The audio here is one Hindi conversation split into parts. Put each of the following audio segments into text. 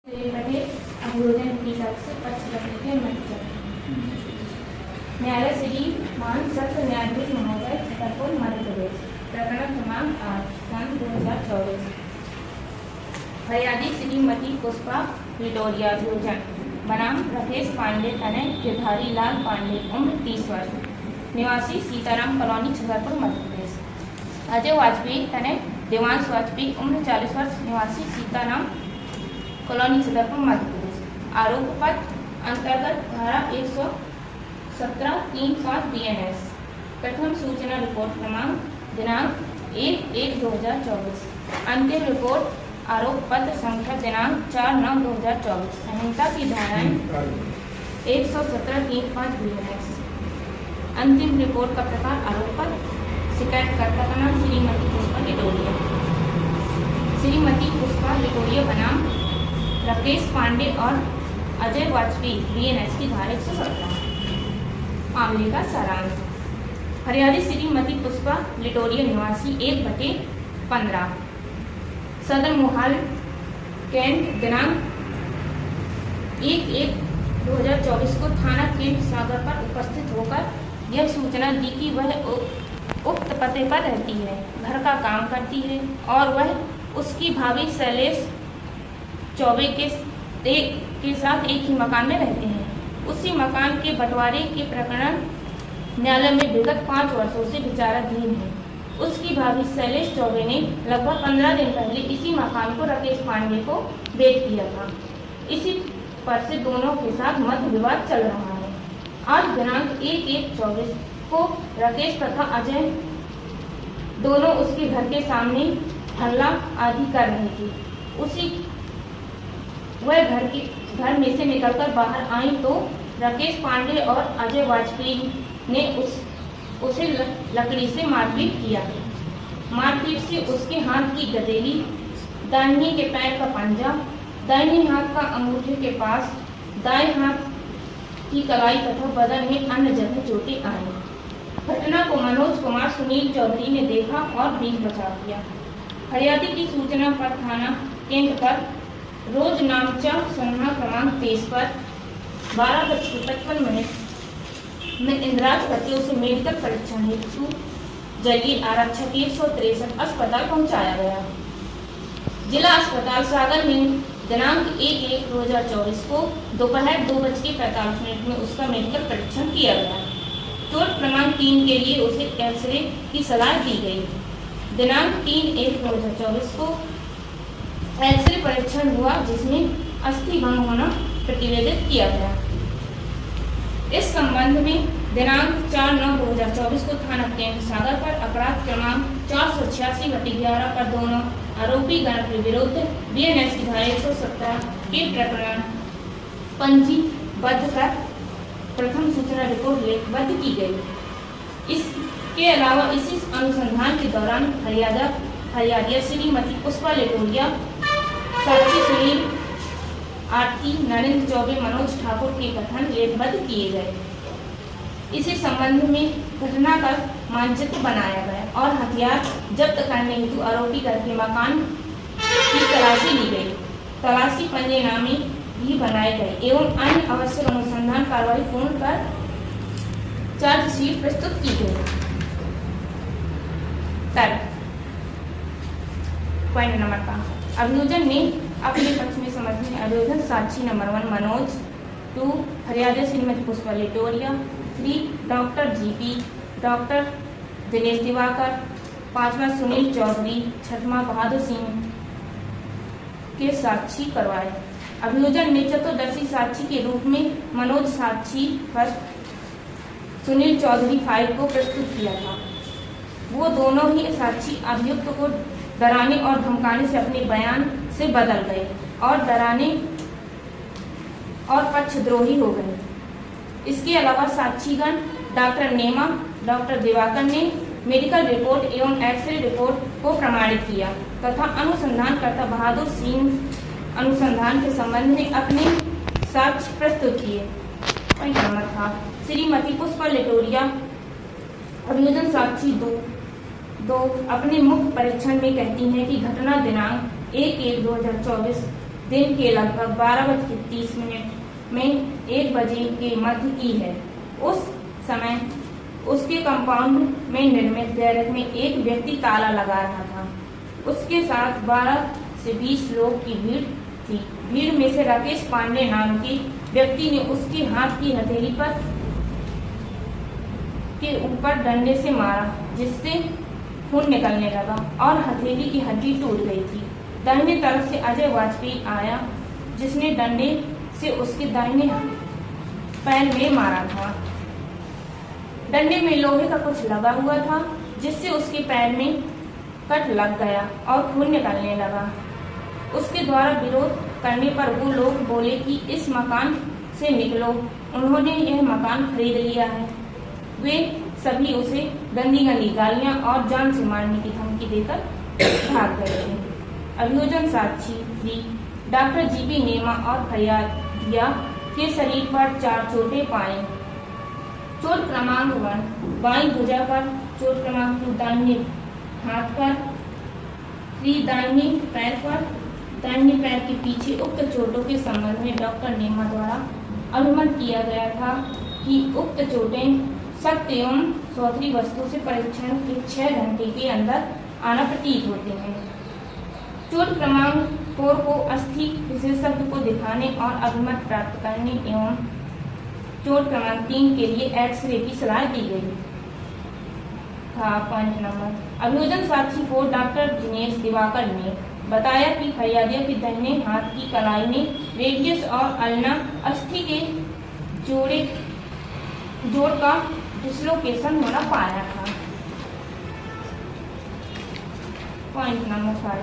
अभियोजन की तरफ से पक्ष रखने के मंच न्यायालय श्री मान सत्र न्यायाधीश महोदय छतरपुर मध्य प्रदेश प्रकरण क्रमांक 8 सन 2024 फरियादी श्रीमती पुष्पा विटोरिया अभियोजन बनाम राकेश पांडे तनय गिरधारी लाल पांडे उम्र 30 वर्ष निवासी सीताराम कॉलोनी छतरपुर मध्य प्रदेश अजय वाजपेयी तनय देवांश वाजपेयी उम्र 40 वर्ष निवासी सीताराम कॉलोनी छतरपुर मध्य प्रदेश आरोप पत्र अंतर्गत धारा 117(3)(5) BNS प्रथम सूचना रिपोर्ट क्रमांक दिनांक 1/1/2024 अंतिम रिपोर्ट आरोप पत्र संख्या दिनांक 4/9/2024 संहिता की धाराएं 117(3)(5) BNS अंतिम रिपोर्ट का प्रकार आरोप पत्र शिकायतकर्ता का नाम श्रीमती पुष्पा विटोरिया श्रीमती पुष्पा विटोरिया बनाम राकेश पांडे और अजय वाजपेयी BNS की धारा 117 मामले का सारांश फरियादी श्रीमती पुष्पा लिटोरिया निवासी 1/15 सदर मोहाल कैंट दिनांक 1/1/2024 को थाना केंट सागर पर उपस्थित होकर यह सूचना दी कि वह उक्त पते पर रहती है, घर का काम करती है और वह उसकी भाभी शैलेश चौबे के साथ एक ही मकान में रहते हैं। उसी मकान के बंटवारे के प्रकरण न्यायालय में विगत 5 वर्षों से विचाराधीन है। उसकी भाभी शैलेश चौबे ने लगभग 15 दिन पहले इसी मकान को राकेश पांडे को बेच दिया था। इसी पर से दोनों के साथ मत विवाद चल रहा है। आज दिनांक 1/1/24 को राकेश तथा अजय दोनों उसके घर के सामने हल्ला आदि कर रहे थे। उसी वह घर में से निकलकर बाहर आई तो राकेश पांडे और अजय वाजपेयी ने उसे लकड़ी से मारपीट किया। मारपीट से उसके हाथ की गदेली, दाहिने के पैर का पंजा, दाहिने हाथ का अंगूठे के पास, दाएं हाथ की कलाई तथा बदन में अन्य जगह चोटें आई। घटना को मनोज कुमार सुनील चौधरी ने देखा और भी बचाव किया। फरियादी की सूचना पर थाना केंद्र पर रोज नामचा संख्या क्रमांक 23 पर 12:55 में इंदिराज करके उसे मेडिकल परीक्षण हेतु जलीय आरक्षक 163 अस्पताल पहुंचाया गया। जिला अस्पताल सागर में दिनांक 1/1/2024 को दोपहर 2:45 में उसका मेडिकल परीक्षण किया गया। चोट प्रमाण 3 के लिए उसे एक्सरे की सलाह दी गई। दिनांक 3/1/2024 को एक्सरे परीक्षण हुआ जिसमें अस्थि भंग होना प्रतिवेदित किया गया। इस संबंध में दिनांक 4/9/2024 को थाना केंद्र सागर पर अपराध क्रमांक 486/11 पर दोनों आरोपी गण के विरुद्ध BNS की धारा 117 के प्रकरण पंजीबद्ध कर प्रथम सूचना रिपोर्ट लेखबद्ध की गई। इसके अलावा इसी अनुसंधान के दौरान फरियादिया श्रीमती पुष्पा लिटोरिया, साक्षी सुनील, आरती, नरेंद्र चौबे, मनोज ठाकुर के कथन लेखबद्ध किए गए। इसी संबंध में घटना का मानचित्र बनाया गया और हथियार जब्त करने हेतु आरोपी घर के मकान की तलाशी ली गई। तलाशी पंजेनामे भी बनाए गए एवं अन्य आवश्यक अनुसंधान कार्रवाई पूर्ण कर चार्जशीट प्रस्तुत की गई। पॉइंट नंबर 5 अभियोजन ने अपने पक्ष में समझने अभियोजन साक्षी नंबर 1 मनोज, 2 फरियादी Shrimati Pushpa Litoria, 3 doctor GP, doctor Dinesh Diwakar, 5वां सुनील चौधरी, 6वां बहादुर सिंह के साक्षी करवाए। अभियोजन ने चतुर्दर्शी साक्षी के रूप में मनोज साक्षी फर्स्ट, सुनील चौधरी 5 को प्रस्तुत किया था। वो दोनों ही साक्षी अभियुक्त को डराने और धमकाने से अपने बयान से बदल गए और डराने और पक्षद्रोही हो गए। इसके अलावा साक्षीगण डॉक्टर नेमा, डॉक्टर दिवाकर ने मेडिकल रिपोर्ट एवं एक्सरे रिपोर्ट को प्रमाणित किया तथा अनुसंधानकर्ता बहादुर सिंह अनुसंधान के संबंध में अपने साक्ष्य प्रस्तुत किए। पॉइंट नंबर 7 श्रीमती पुष्पा लिटोरिया अभियोजन साक्षी 2 अपने मुख्य परीक्षण में कहती हैं कि घटना दिनांक 1/1/2024 दिन के लगभग 12:30 में 1 बजे के मध्य की है। उस समय उसके कंपाउंड में निर्मित गैरेज में एक व्यक्ति ताला लगा रहा था। उसके साथ 12 से 20 लोग की भीड़ थी। भीड़ में से राकेश पांडे नाम के व्यक्ति ने उसके हाथ की हथेली के ऊपर डंडे से मारा, जिससे खून निकलने लगा और हथेली की हड्डी टूट गई थी। दाहिने तरफ से अजय वाजपेयी आया, जिसने डंडे से उसके दाहिने पैर में मारा था। डंडे में लोहे का कुछ लगा हुआ था, जिससे उसके पैर में कट लग गया और खून निकलने लगा। उसके द्वारा विरोध करने पर वो लोग बोले कि इस मकान से निकलो, उन्होंने यह मकान खरीद लिया है। वे सभी उसे गंदी गंदी गालियां और जान से मारने की धमकी देकर भाग गए थे। अभियोजन साक्षी भी डॉक्टर जीपी नेमा और फरियादिया के शरीर पर 4 चोटें पाई। चोट क्रमांक 1 बाईं भुजा पर, चोट क्रमांक 2 दाहिने हाथ पर, 3 दाहिने पैर पर, दाहिने पैर के पीछे। उक्त चोटों के संबंध में डॉक्टर नेमा द्वारा अनुमान किया गया था कि उक्त चोटें सत्य एवं चौथी वस्तु से परीक्षण के 6 घंटे के अंदर आना प्रतीत होते हैं। चोट क्रमांक 4 को अस्थि विशेषज्ञ को दिखाने और अभिमत प्राप्त करने एवं चोट क्रमांक 3 के लिए एक्सरे की सलाह दी गई था। पॉइंट नंबर अभियोजन साक्षी को डॉक्टर दिनेश दिवाकर ने बताया कि फरियादिया के दाहिने हाथ की कलाई में रेडियस और अल्ना अस्थि के जोड़ का डिसलोकेशन होना पाया था। पॉइंट नंबर 5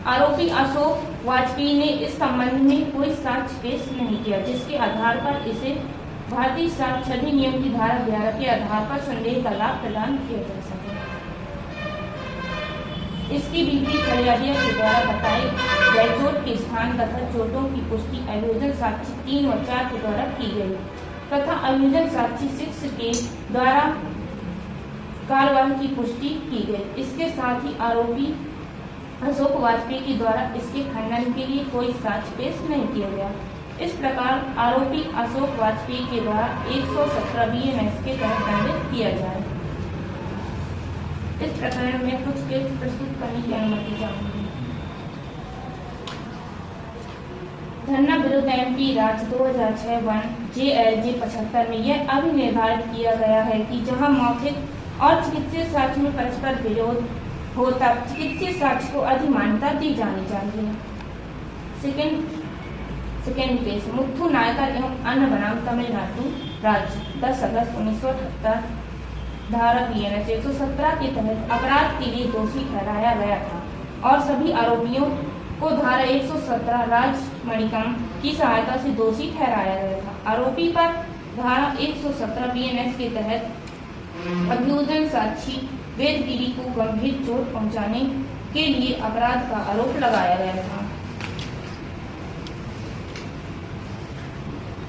आरोपी अशोक वाजपेयी ने इस संबंध में कोई साक्ष्य पेश नहीं किया, जिसके आधार पर इसे भारतीय साक्ष्य अधिनियम की धारा 11 के आधार पर संदेह का लाभ प्रदान किया जा सके। इसकी विपरीत फरियादिया के द्वारा बताए गए चोट के स्थान तथा चोटों की पुष्टि अभियोजन साक्षी 3 और 4 के द्वारा की गई तथा अभियोजन साक्षी 6 के द्वारा कार्रवाई की पुष्टि की गई। इसके साथ ही आरोपी अशोक वाजपेयी के द्वारा इसके खंडन के लिए कोई साक्ष्य पेश नहीं किया गया। इस प्रकार आरोपी अशोक वाजपेयी के द्वारा 117 BNS के तहत दंडित किया जाए। इस प्रकरण में कुछ केस प्रस्तुत करने की अनुमति चाहूंगी। धन्ना विरुद्ध MP राज 2006 JLJ 75 में यह अभिनिर्धारित किया गया है कि जहां मौखिक और चिकित्सीय साक्ष्य में परस्पर विरोध हो तब चिकित्सीय साक्ष्य को अधिमान्यता दी जानी चाहिए। सेकेंड केस मुथु नायकर एवं अन्य बनाम तमिलनाडु राज्य 10 अगस्त 1978 धारा BNS 117 के तहत अपराध के लिए दोषी ठहराया गया था और सभी आरोपियों को धारा 117 राजमणिकम की सहायता से दोषी ठहराया गया था। आरोपी पर धारा 117 BNS के तहत अभियोजन साक्षी वेदगिरी को गंभीर चोट पहुंचाने के लिए अपराध का आरोप लगाया गया था।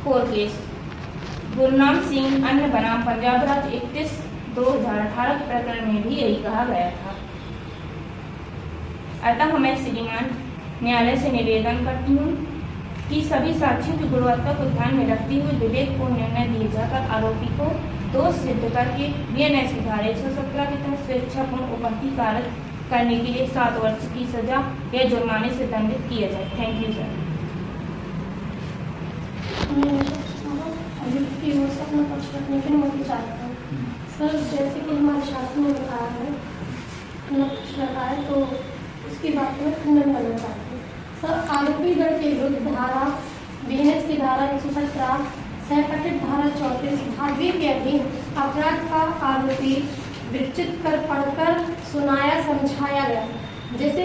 कोर्ट केस गुरनाम सिंह अन्य बनाम पंजाब राज्य 31/2018 के प्रकरण में भी यही कहा गया था। अतः मैं श्रीमान न्यायालय से निवेदन करती हूँ कि सभी साक्ष्यों की गुणवत्ता को ध्यान में रखते हुए विवेकपूर्ण निर्णय दिए जाकर आरोपी को दोष सिद्ध करके BNS की धारा 117 के तहत स्वेच्छापूर्ण उपस्थिति कारक करने के लिए 7 वर्ष की सजा या जुर्माने से दंडित किया जाए। Thank you sir. अपना पक्ष रखने की अनुमति चाहता हूँ। सर जैसे कि हमारे शासन में बताया है अपना पक्ष रखा है तो उसकी बात में खंडन करना चाहती हूँ। सर आरोपीगण के विरुद्ध धारा BNS की धारा 117 सहकटित धारा 34 भागवी के अधीन अपराध का आरोपी विचित कर पढ़कर सुनाया समझाया गया, जिसे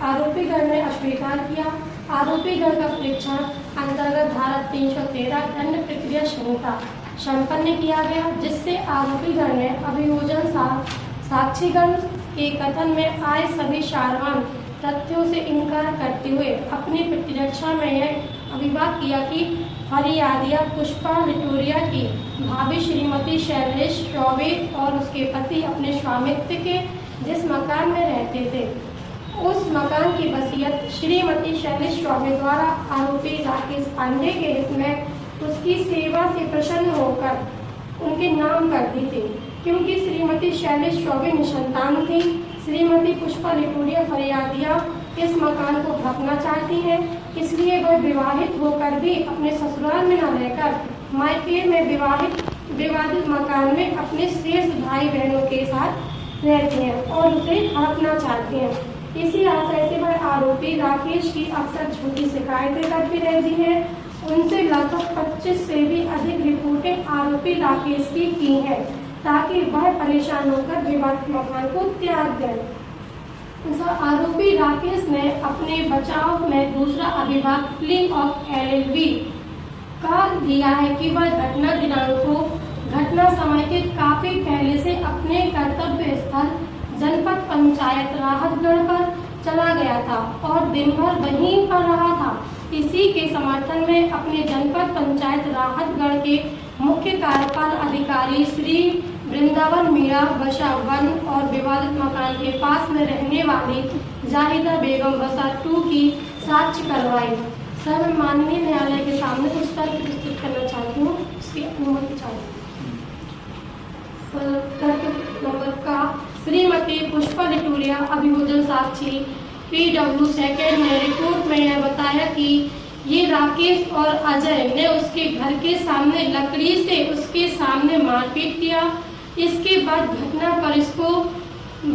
आरोपीगण ने अस्वीकार किया। आरोपीगण का परीक्षण अंतर्गत धारा 313 दंड प्रक्रिया संहिता संपन्न किया गया, जिससे आरोपीगण ने अभियोजन साक्षीगण के कथन में आए सभी सारवान तथ्यों से इनकार करते हुए अपनी प्रतिरक्षा में यह अभिवाद किया कि फरियादिया पुष्पा लिटोरिया की भाभी श्रीमती शैलेश चौबे और उसके पति अपने स्वामित्व के जिस मकान में रहते थे उस मकान की वसीयत श्रीमती शैलेश चौबे द्वारा आरोपी राकेश पांडे के हित में उसकी सेवा से प्रसन्न होकर उनके नाम कर दी थी। क्योंकि श्रीमती शैलेश चौबे निसंतान थी, श्रीमती पुष्पा लिटूरिया फरियादिया इस मकान को ढकना चाहती है, इसलिए वह विवाहित होकर भी अपने ससुराल में न रहकर मायके में विवादित मकान में अपने शेष भाई बहनों के साथ रहती हैं और उसे हड़पना चाहती हैं। इसी आशय से वह आरोपी राकेश की अक्सर झूठी शिकायतें करती रहती हैं। उनसे लगभग 25 से भी अधिक रिपोर्टें आरोपी राकेश की हैं, ताकि वह परेशान होकर विवादित मकान को त्याग दें। आरोपी राकेश ने अपने बचाव में दूसरा अभिभाग प्ली ऑफ LLB का दिया है कि वह घटना दिनांक को घटना समय के काफी पहले से अपने कर्तव्य स्थल जनपद पंचायत राहतगढ़ पर चला गया था और दिन भर वहीं पर रहा था। इसी के समर्थन में अपने जनपद पंचायत राहतगढ़ के मुख्य कार्यपाल अधिकारी श्री वृंदावन मीरा बशा 1 और विवादित मकान के पास में रहने वाली जाहिदा बेगम बशा 2 की साक्ष्य करवाई। सर, मैं माननीय न्यायालय के सामने कुछ तर्क प्रस्तुत करना चाहती हूँ, इसकी अनुमति चाहती हूँ। तर्क नंबर का, श्रीमती पुष्पा लिटूरिया अभियोजन साक्षी PW सेकेंड ने रिपोर्ट में यह बताया कि ये राकेश और अजय ने उसके घर के सामने लकड़ी से उसके सामने मारपीट किया। इसके बाद घटना पर इसको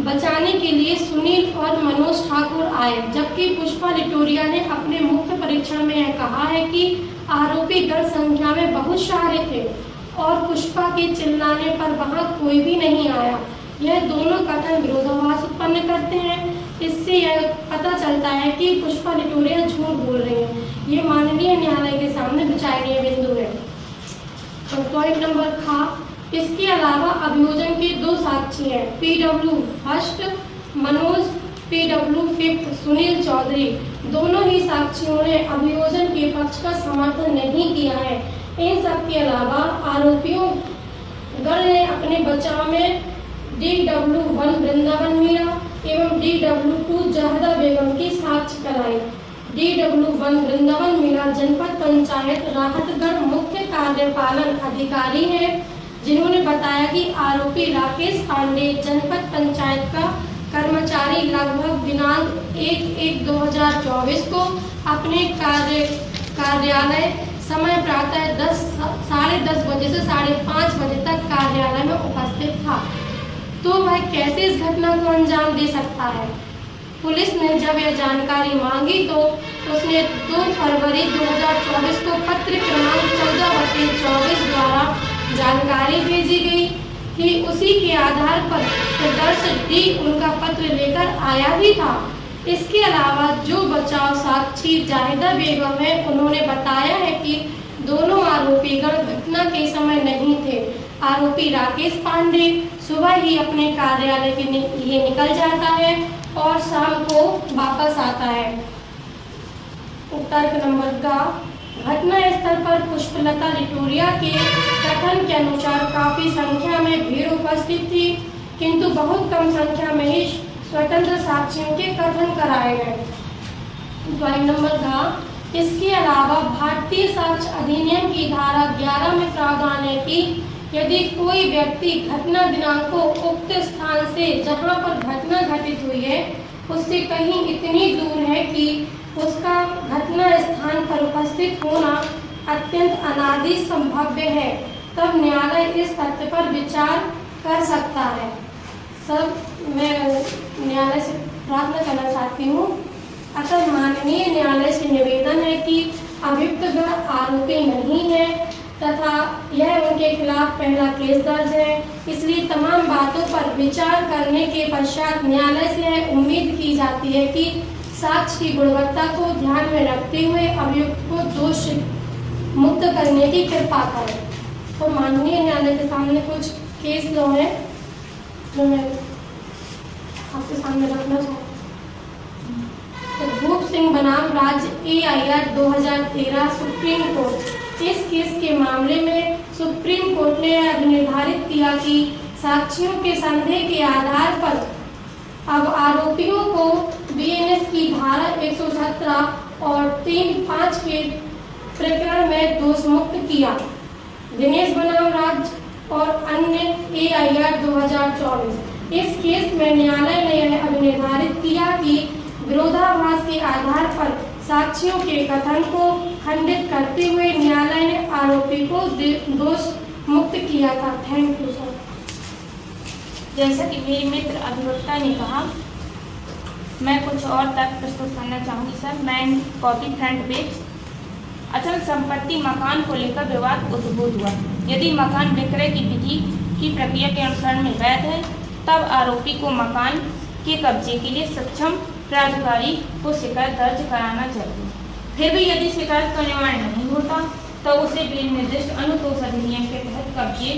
बचाने के लिए सुनील और मनोज ठाकुर आए, जबकि पुष्पा लिटूरिया ने अपने मुख्य परीक्षण में यह कहा है कि आरोपी गढ़ संख्या में बहुत सारे थे और पुष्पा के चिल्लाने पर वहां कोई भी नहीं आया। यह दोनों कथन विरोधाभास उत्पन्न करते हैं। इससे यह पता चलता है कि पुष्पा लिटूरिया झूठ बोल रही है। ये माननीय न्यायालय के सामने विचारणीय बिंदु है। पॉइंट नंबर खा, इसके अलावा अभियोजन के 2 साक्षी हैं, PW first Manoj, PW fifth Sunil Chaudhary. दोनों ही साक्षियों ने अभियोजन के पक्ष का समर्थन नहीं किया है। इन सब के अलावा आरोपियों गण ने अपने बचाव में DW1 वृंदावन मीरा एवं DW2 जाहिदा बेगम की साक्ष्य कराई। DW1 वृंदावन मीरा जनपद पंचायत राहतगढ़ मुख्य कार्यपालन अधिकारी है, जिन्होंने बताया कि आरोपी राकेश पांडे जनपद पंचायत का कर्मचारी लगभग दिनांक 1/1/2024 को अपने कार्यालय समय प्रातः 10:30 बजे से 5:30 बजे तक कार्यालय में उपस्थित था। तो वह कैसे इस घटना को अंजाम दे सकता है? पुलिस ने जब यह जानकारी मांगी तो उसने 2 फरवरी 2024 को पत्र क्रमांक 14/24 द्वारा जानकारी भेजी गई कि उसी के आधार पर प्रदर्शन डी उनका पत्र लेकर आया भी था। इसके अलावा जो बचाव साक्षी जाहिदा बेगम है, उन्होंने बताया है कि दोनों आरोपीगण घटना के समय नहीं थे। आरोपी राकेश पांडे सुबह ही अपने कार्यालय के लिए निकल जाता है और शाम को वापस आता है। तर्क नंबर का, घटना स्थल पर पुष्पलता लिटूरिया के कथन के अनुसार काफी संख्या में भीड़ उपस्थित थी, किंतु बहुत कम संख्या में ही स्वतंत्र साक्षियों के कथन कराए गए। पॉइंट नंबर का, इसके अलावा भारतीय साक्ष्य अधिनियम की धारा 11 में प्रावधान है कि यदि कोई व्यक्ति घटना दिनांक को उक्त स्थान से जहां पर घटना घटित हुई है उससे कहीं इतनी दूर है कि उसका घटना स्थान पर उपस्थित होना अत्यंत अनादि संभाव्य है, तब न्यायालय इस तथ्य पर विचार कर सकता है। सब मैं न्यायालय से प्रार्थना करना चाहती हूँ, अतः माननीय न्यायालय से निवेदन है कि अभियुक्त आरोपी नहीं है तथा यह उनके खिलाफ पहला केस दर्ज है, इसलिए तमाम बातों पर विचार करने के पश्चात न्यायालय से उम्मीद की जाती है कि साक्ष्य की गुणवत्ता को ध्यान में रखते हुए अभियुक्त को दोष मुक्त करने की कृपा करें। तो माननीय न्यायालय के सामने कुछ केस लो है जो मैं आपके सामने रखना चाहती हूँ। तो भूप सिंह बनाम राज्य AIR 2013 सुप्रीम कोर्ट। इस केस के मामले में सुप्रीम कोर्ट ने निर्धारित किया कि साक्षियों के संदेह के आधार पर अब आरोपियों को BNS की धारा 177 5 के प्रकरण में दोषमुक्त किया। दिनेश बनाम राज्य और अन्य AIR 2024। इस केस में न्यायालय ने यह अभिनिर्धारित किया कि विरोधाभास के आधार पर साक्षियों के कथन को खंडित करते हुए न्यायालय ने आरोपी को दोष मुक्त किया था। Thank you sir. जैसा कि मेरी मित्र अधिवक्ता ने कहा, मैं कुछ और तथ्य प्रस्तुत करना चाहूँगी सर। मैं कॉपी फ्रंट पेज। अचल संपत्ति मकान को लेकर विवाद उद्भूत हुआ। यदि मकान विक्रय की विधि की प्रक्रिया के अनुसरण में वैध है, तब आरोपी को मकान के कब्जे के लिए सक्षम प्राधिकारी को शिकायत दर्ज कराना चाहिए। फिर भी यदि शिकायत का निवारण नहीं होता, तो उसे बिल निर्दिष्ट अनुतोष अधिनियम के तहत कब्जे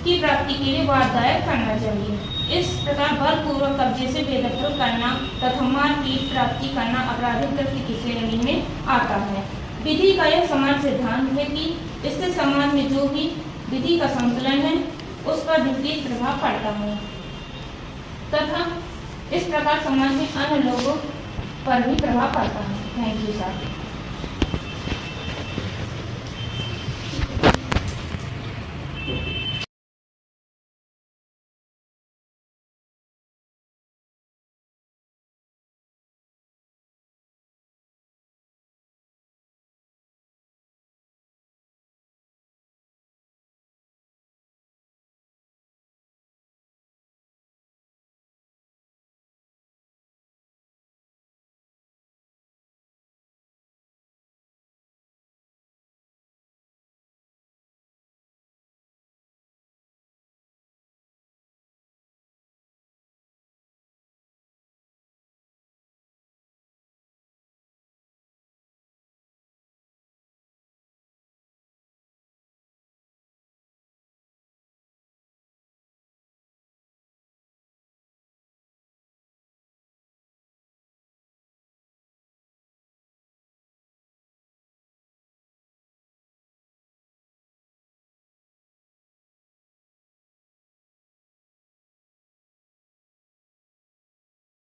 की प्राप्ति के लिए वाद दायर करना चाहिए। इस प्रकार बलपूर्वक कब्जे से बेदखल करना तथा मारपीट प्राप्ति करना आपराधिक कृत्य की श्रेणी में आता है। विधि का यह समान सिद्धांत है कि इससे समाज में जो भी विधि का संतुलन है, उस पर विपरीत प्रभाव पड़ता है तथा इस प्रकार समाज में अन्य लोगों पर भी प्रभाव पड़ता है। Thank you sir.